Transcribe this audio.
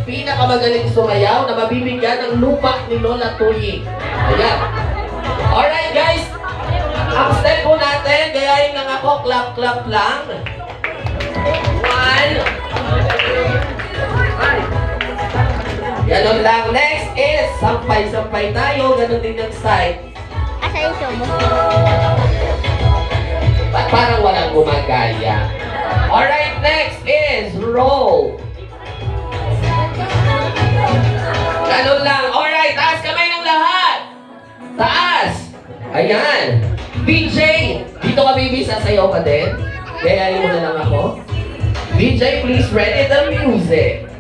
ang pinakamagaling sumayaw na mabibigyan ng lupa ni Lola Tuying. Ayan. Alright guys, ang step po natin, gayahin lang ako, clap-clap lang. 1. Ganon lang. Next is, sampay-sampay tayo, ganon din yung side. Asa yung sumo? Ba't parang walang gumagaya? Alright, next is roll. Ganun lang. Alright, taas kamay ng lahat. Taas. Ayan. BJ, dito ka baby, sasayaw ka din. Gayahin mo na lang ako. BJ, please ready the music.